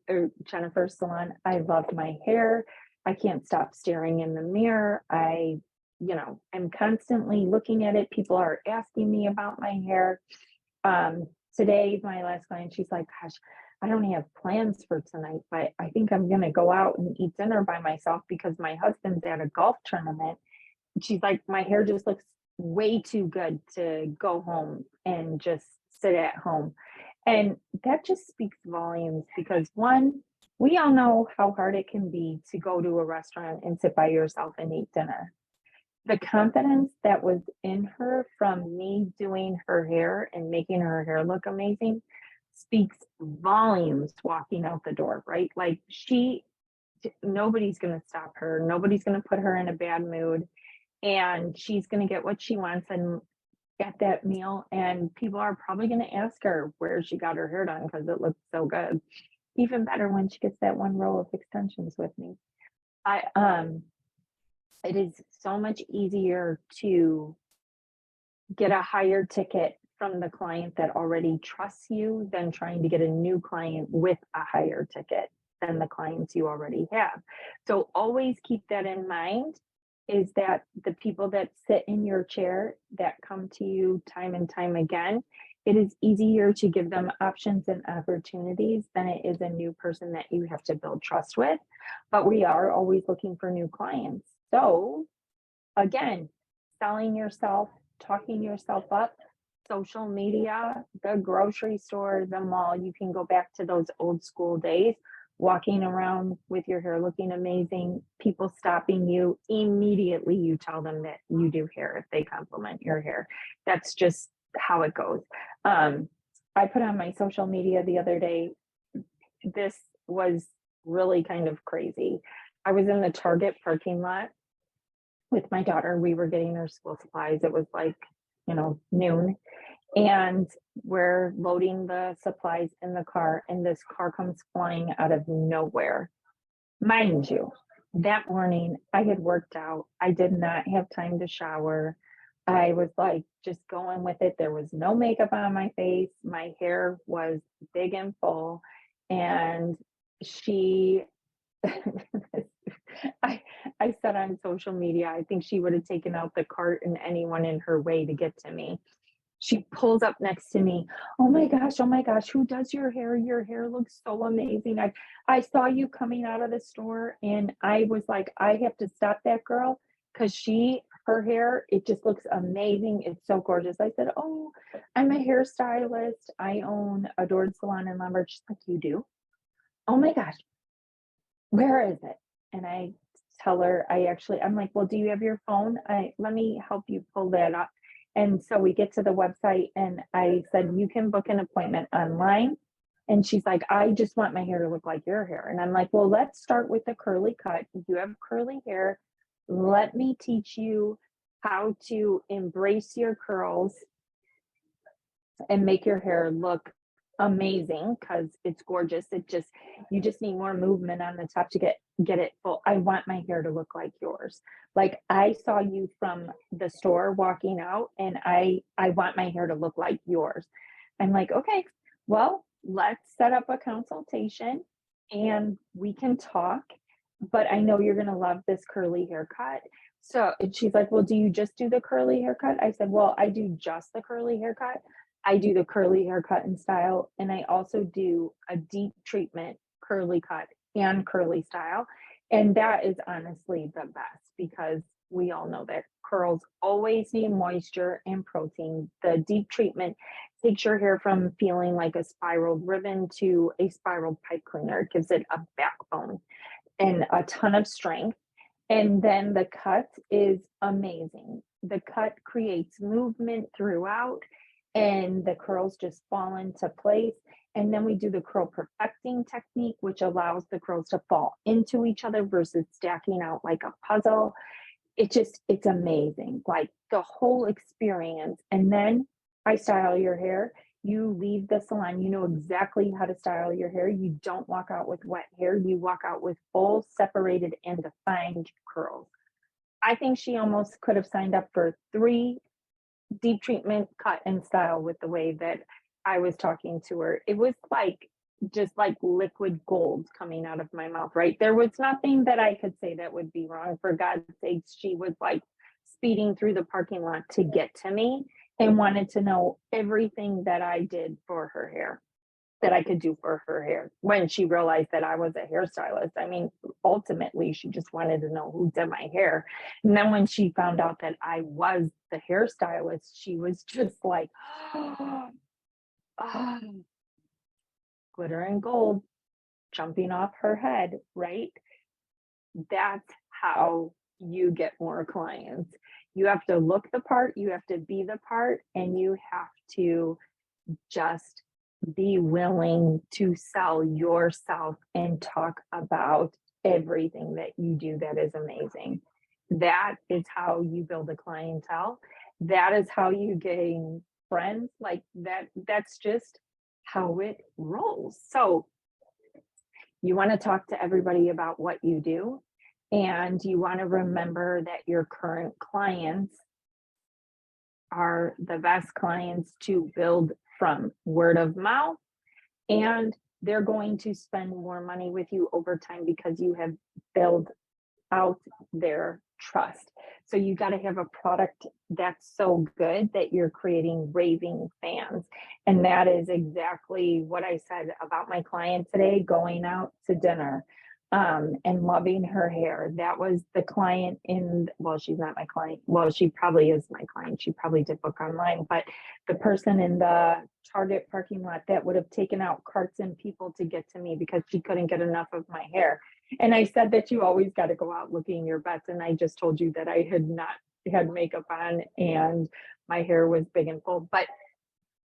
Jennifer's salon, I love my hair. I can't stop staring in the mirror. I'm constantly looking at it. People are asking me about my hair. Today, my last client, she's like, gosh, I don't have plans for tonight, but I think I'm going to go out and eat dinner by myself because my husband's at a golf tournament. She's like, my hair just looks way too good to go home and just sit at home. And that just speaks volumes because one, we all know how hard it can be to go to a restaurant and sit by yourself and eat dinner. The confidence that was in her from me doing her hair and making her hair look amazing speaks volumes walking out the door, right? Like nobody's going to stop her. Nobody's going to put her in a bad mood. And she's going to get what she wants and at that meal. And people are probably going to ask her where she got her hair done because it looks so good. Even better when she gets that one row of extensions with me. It is so much easier to get a higher ticket from the client that already trusts you than trying to get a new client with a higher ticket than the clients you already have. So always keep that in mind, is that the people that sit in your chair that come to you time and time again, it is easier to give them options and opportunities than it is a new person that you have to build trust with. But we are always looking for new clients. So again, selling yourself, talking yourself up, social media, the grocery store, the mall. You can go back to those old school days, walking around with your hair looking amazing, people stopping you. Immediately, you tell them that you do hair if they compliment your hair. That's just how it goes. I put on my social media the other day. This was really kind of crazy. I was in the Target parking lot with my daughter. We were getting her school supplies. It was like, noon. And we're loading the supplies in the car, and this car comes flying out of nowhere. Mind you, that morning I had worked out. I did not have time to shower. I was like just going with it. There was no makeup on my face. My hair was big and full. And she I said on social media, I think she would have taken out the cart and anyone in her way to get to me. She pulls up next to me. Oh my gosh, who does your hair? Your hair looks so amazing. I saw you coming out of the store, and I was like, I have to stop that girl, because her hair, it just looks amazing. It's so gorgeous. I said, oh, I'm a hairstylist. I own Adored Salon in Lombard. She's like, you do? Oh my gosh, where is it? And I tell her, I'm like, well, do you have your phone? Let me help you pull that up. And so we get to the website, and I said, you can book an appointment online. And she's like, I just want my hair to look like your hair. And I'm like, well, let's start with the curly cut. You have curly hair. Let me teach you how to embrace your curls and make your hair look amazing, because it's gorgeous. You just need more movement on the top to get it full. I want my hair to look like yours. Like, I saw you from the store walking out, and I want my hair to look like yours. I'm like, okay, well, let's set up a consultation and we can talk, but I know you're going to love this curly haircut. So, and she's like, well, do you just do the curly haircut? I said, well, I do just the curly haircut. I do the curly haircut and style, and I also do a deep treatment curly cut and curly style. And that is honestly the best, because we all know that curls always need moisture and protein. The deep treatment takes your hair from feeling like a spiraled ribbon to a spiraled pipe cleaner. It gives it a backbone and a ton of strength. And then the cut is amazing. The cut creates movement throughout, and the curls just fall into place. And then we do the curl perfecting technique, which allows the curls to fall into each other versus stacking out like a puzzle. It's amazing, like the whole experience. And then I style your hair. You leave the salon, you know exactly how to style your hair. You don't walk out with wet hair. You walk out with full, separated, and defined curls. I think she almost could have signed up for 3 deep treatment, cut, and style with the way that I was talking to her. It was like just like liquid gold coming out of my mouth, right? There was nothing that I could say that would be wrong. For God's sakes, she was like speeding through the parking lot to get to me and wanted to know everything that I did for her hair, that I could do for her hair, when she realized that I was a hairstylist. I mean, ultimately, she just wanted to know who did my hair. And then when she found out that I was the hairstylist, she was just like, oh, glitter and gold jumping off her head, right? That's how you get more clients. You have to look the part, you have to be the part, and you have to just be willing to sell yourself and talk about everything that you do that is amazing. That is how you build a clientele. That is how you gain friends. Like that's just how it rolls. So you want to talk to everybody about what you do, And you want to remember that your current clients are the best clients to build from word of mouth, and they're going to spend more money with you over time because you have built out their trust. So you got to have a product that's so good that you're creating raving fans. And that is exactly what I said about my client today, going out to dinner and loving her hair. That was the client well, she's not my client. Well, she probably is my client. She probably did book online, but the person in the Target parking lot that would have taken out carts and people to get to me because she couldn't get enough of my hair. And I said that you always got to go out looking your best. And I just told you that I had not had makeup on and my hair was big and full, but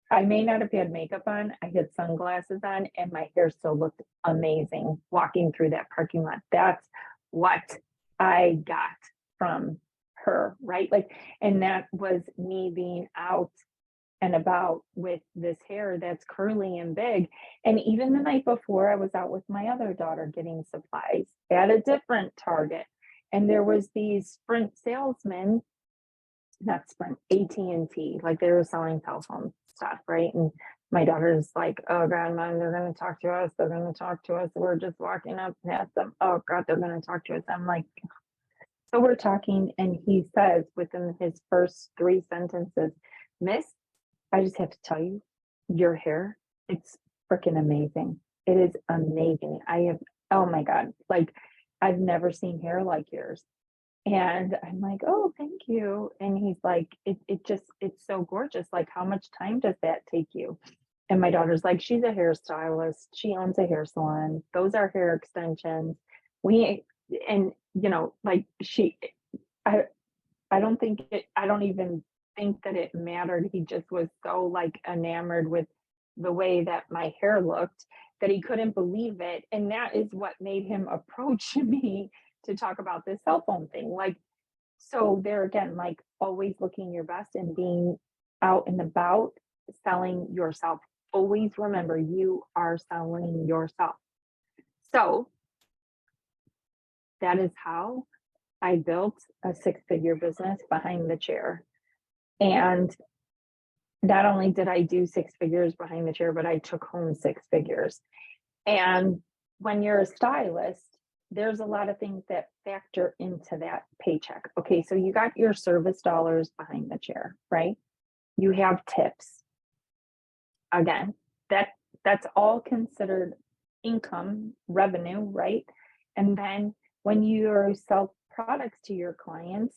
I may not have had makeup on. I had sunglasses on and my hair still looked amazing walking through that parking lot. That's what I got from her, right? Like, and that was me being out and about with this hair that's curly and big. And even the night before, I was out with my other daughter getting supplies at a different Target. And there was these Sprint salesmen, not Sprint, AT&T, like they were selling cell phone stuff, right? And my daughter's like, oh God, Mom, they're going to talk to us. They're going to talk to us. We're just walking up past them. Oh God, they're going to talk to us. I'm like, so we're talking, and he says within his first 3 sentences, Miss, I just have to tell you, your hair, it's freaking amazing. It is amazing. Oh my God, like I've never seen hair like yours. And I'm like, oh, thank you. And he's like, it's so gorgeous. Like, how much time does that take you? And my daughter's like, she's a hairstylist. She owns a hair salon. Those are hair extensions. We, and like I, I don't even think that it mattered. He just was so like enamored with the way that my hair looked that he couldn't believe it. And that is what made him approach me to talk about this cell phone thing. Like, so there again, like always looking your best and being out and about selling yourself. Always remember you are selling yourself. So that is how I built a 6-figure business behind the chair. And not only did I do 6 figures behind the chair, but I took home 6 figures. And when you're a stylist, there's a lot of things that factor into that paycheck. Okay, so you got your service dollars behind the chair, right? You have tips. Again, that's all considered income, revenue, right? And then when you sell products to your clients,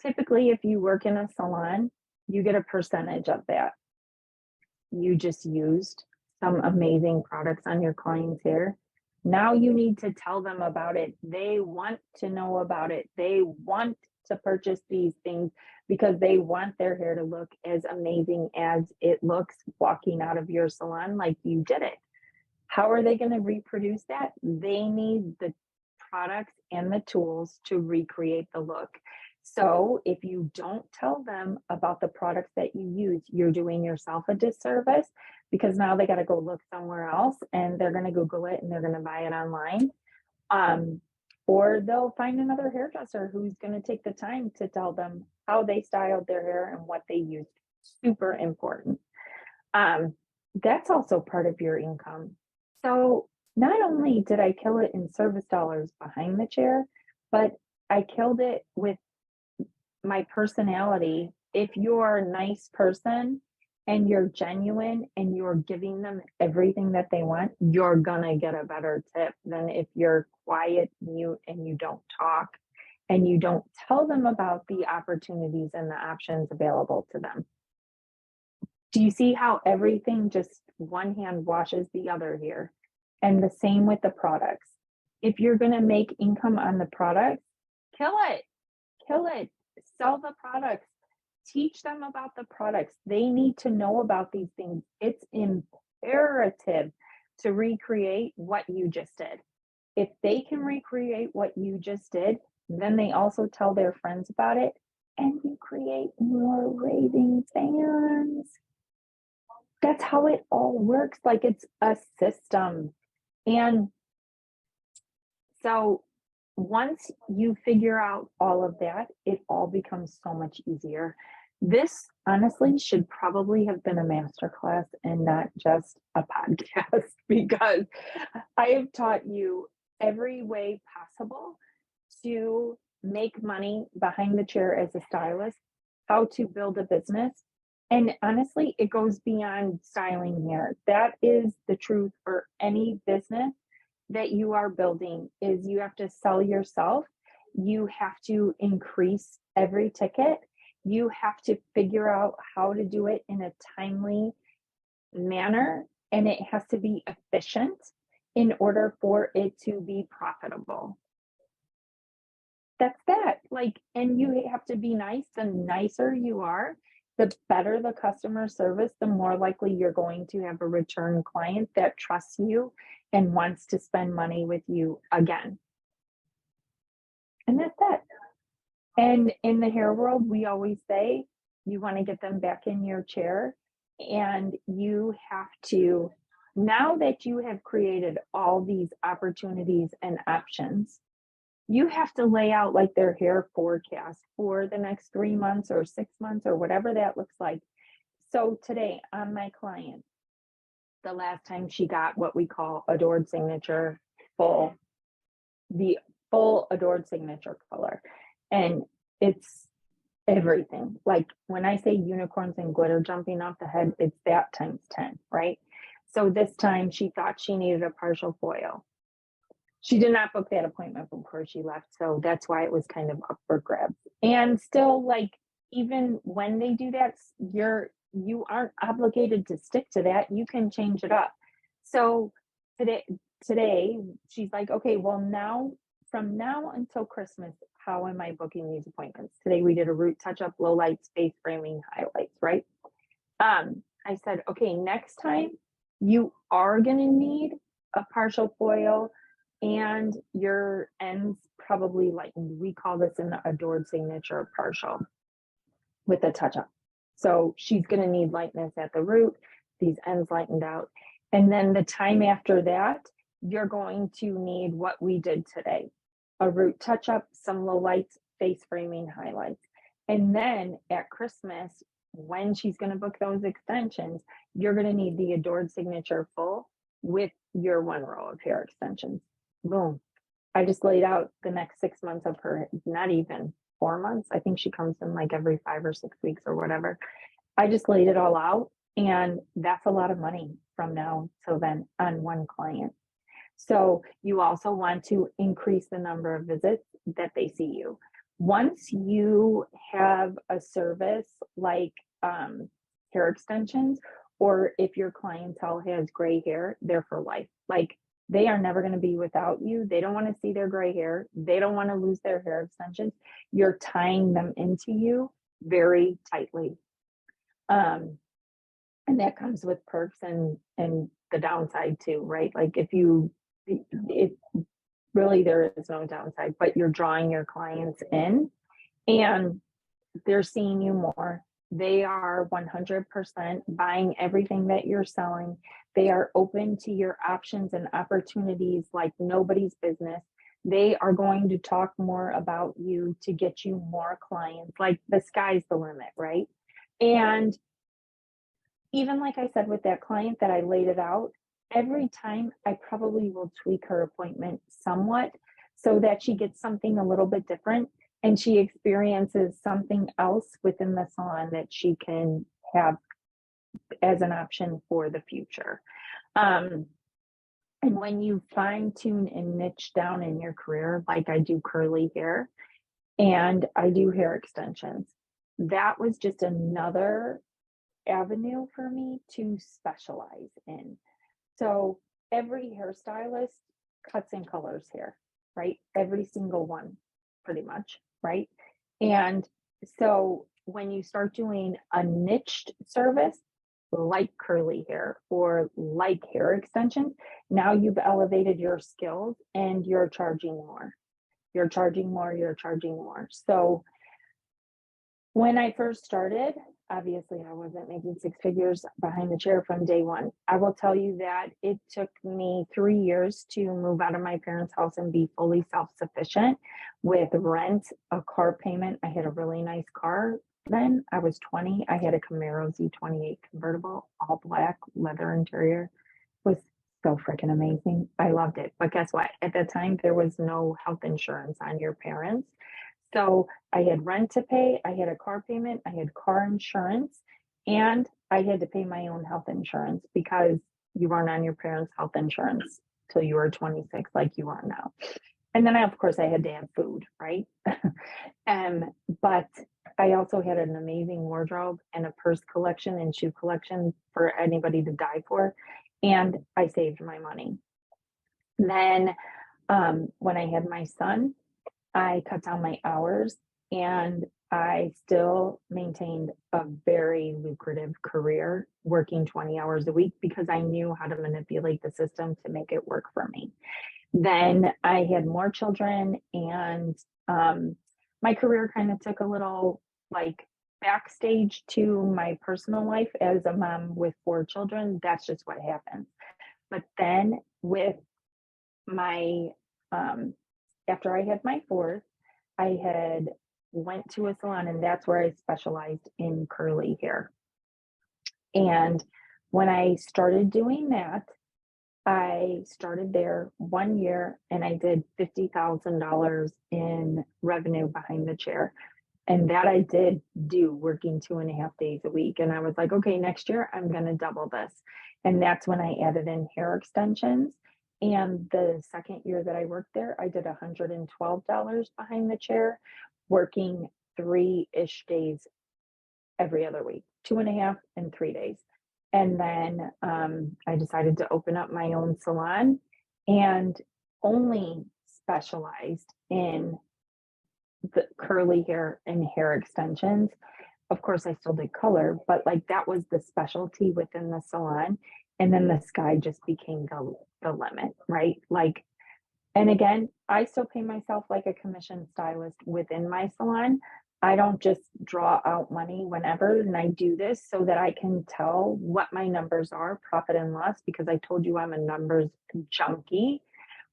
typically if you work in a salon, you get a percentage of that. You just used some amazing products on your client's hair. Now you need to tell them about it. They want to know about it. They want to purchase these things because they want their hair to look as amazing as it looks walking out of your salon like you did it. How are they going to reproduce that? They need the products and the tools to recreate the look. So if you don't tell them about the products that you use, you're doing yourself a disservice because now they got to go look somewhere else and they're going to Google it and they're going to buy it online. Or they'll find another hairdresser who's going to take the time to tell them how they styled their hair and what they used. Super important. That's also part of your income. So not only did I kill it in service dollars behind the chair, but I killed it with my personality. If you're a nice person and you're genuine and you're giving them everything that they want, you're gonna get a better tip than if you're quiet, mute, and you don't talk and you don't tell them about the opportunities and the options available to them. Do you see how everything just one hand washes the other here? And the same with the products. If you're going to make income on the products, kill it, sell the products, teach them about the products. They need to know about these things. It's imperative to recreate what you just did. If they can recreate what you just did, then they also tell their friends about it and you create more raving fans. That's how it all works. Like it's a system. And so once you figure out all of that, it all becomes so much easier. This honestly should probably have been a masterclass and not just a podcast because I have taught you every way possible to make money behind the chair as a stylist, how to build a business. And honestly, it goes beyond styling hair. That is the truth for any business that you are building is you have to sell yourself. You have to increase every ticket. You have to figure out how to do it in a timely manner, and it has to be efficient in order for it to be profitable. That's that. Like, and you have to be nice. The nicer you are, the better the customer service, the more likely you're going to have a return client that trusts you and wants to spend money with you again. And that's it. And in the hair world, we always say you want to get them back in your chair, and you have to, now that you have created all these opportunities and options, you have to lay out like their hair forecast for the next 3 months or 6 months or whatever that looks like. So today on my client, the last time she got what we call Adored Signature full, the full Adored Signature color. And it's everything. Like when I say unicorns and glitter jumping off the head, it's that times 10, right? So this time she thought she needed a partial foil. She did not book that appointment before she left. So that's why it was kind of up for grabs. And still, like, even when they do that, you aren't obligated to stick to that. You can change it up. So today she's like, okay, well, now from now until Christmas, how am I booking these appointments? Today we did a root touch-up, low lights, face framing, highlights, right? I said, okay, next time you are gonna need a partial foil and your ends probably lightened. We call this in the Adored Signature partial with a touch-up. So she's gonna need lightness at the root, these ends lightened out. And then the time after that, you're going to need what we did today, a root touch-up, some low lights, face framing, highlights. And then at Christmas, when she's going to book those extensions, you're going to need the Adored Signature full with your 1 row of hair extensions. Boom. I just laid out the next 6 months of her, not even 4 months. I think she comes in like every 5 or 6 weeks or whatever. I just laid it all out, and that's a lot of money from now till then on one client. So you also want to increase the number of visits that they see you. Once you have a service like hair extensions, or if your clientele has gray hair, they're for life. Like they are never going to be without you. They don't want to see their gray hair. They don't want to lose their hair extensions. You're tying them into you very tightly. And that comes with perks and the downside too, right? Like if really there is no downside, but you're drawing your clients in and they're seeing you more. They are 100% buying everything that you're selling. They are open to your options and opportunities like nobody's business. They are going to talk more about you to get you more clients. Like the sky's the limit, right? And even like I said with that client that I laid it out, every time I probably will tweak her appointment somewhat so that she gets something a little bit different and she experiences something else within the salon that she can have as an option for the future. And when you fine tune and niche down in your career, like I do curly hair and I do hair extensions, that was just another avenue for me to specialize in. So every hairstylist cuts and colors hair, right? Every single one, pretty much, right? And so when you start doing a niched service, like curly hair or like hair extensions, now you've elevated your skills and you're charging more. You're charging more, you're charging more. So when I first started, obviously I wasn't making six figures behind the chair from day one. I will tell you that it took me 3 years to move out of my parents' house and be fully self-sufficient with rent, a car payment. I had a really nice car then. I was 20. I had a Camaro Z28 convertible, all black, leather interior. It was so freaking amazing. I loved it. But guess what? At that time, there was no health insurance on your parents. So I had rent to pay, I had a car payment, I had car insurance, and I had to pay my own health insurance because you weren't on your parents' health insurance till you were 26, like you are now. And then of course, I had to have food, right? But I also had an amazing wardrobe and a purse collection and shoe collection for anybody to die for. And I saved my money. Then when I had my son, I cut down my hours and I still maintained a very lucrative career working 20 hours a week because I knew how to manipulate the system to make it work for me. Then I had more children and my career kind of took a little like backstage to my personal life as a mom with four children. That's just what happens. But then with my after I had my fourth, I had went to a salon and that's where I specialized in curly hair. And when I started doing that, I started there 1 year and I did $50,000 in revenue behind the chair. And that I did do working 2.5 days a week. And I was like, okay, next year I'm going to double this. And that's when I added in hair extensions. And the second year that I worked there, I did $112 behind the chair, working 3-ish days every other week, 2.5 and 3 days. And then I decided to open up my own salon and only specialized in the curly hair and hair extensions. Of course, I still did color, but like that was the specialty within the salon. And then the sky just became the limit, right? Like, and again, I still pay myself like a commission stylist within my salon. I don't just draw out money whenever, and I do this so that I can tell what my numbers are, profit and loss, because I told you I'm a numbers junkie,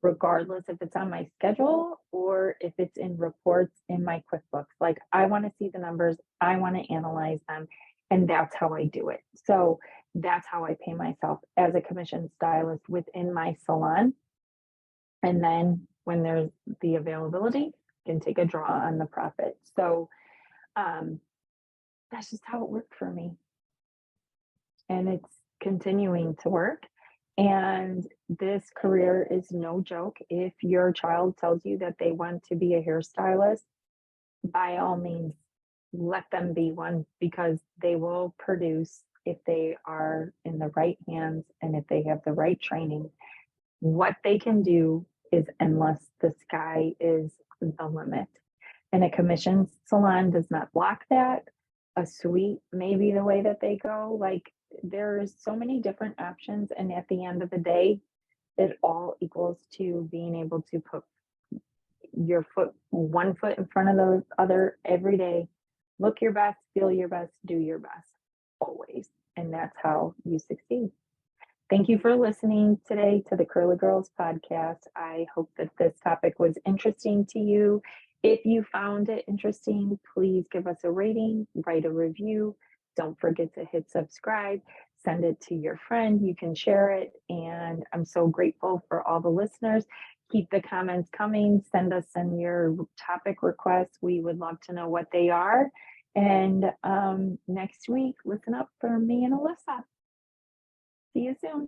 regardless if it's on my schedule or if it's in reports in my QuickBooks. Like I want to see the numbers, I want to analyze them, and that's how I do it. So that's how I pay myself as a commission stylist within my salon. And then when there's the availability, I can take a draw on the profit. So that's just how it worked for me. And it's continuing to work. And this career is no joke. If your child tells you that they want to be a hairstylist, by all means, let them be one because they will produce if they are in the right hands and if they have the right training. What they can do is endless. The sky is the limit. And a commission salon does not block that. A suite may be the way that they go. Like there's so many different options. And at the end of the day, it all equals to being able to put your foot, one foot in front of the other every day. Look your best, feel your best, do your best always. And that's how you succeed. Thank you for listening today to the Curly Girls podcast. I hope that this topic was interesting to you. If you found it interesting, please give us a rating, write a review. Don't forget to hit subscribe, send it to your friend. You can share it. And I'm so grateful for all the listeners. Keep the comments coming. Send us in your topic requests. We would love to know what they are. And next week, listen up for me and Alyssa. See you soon.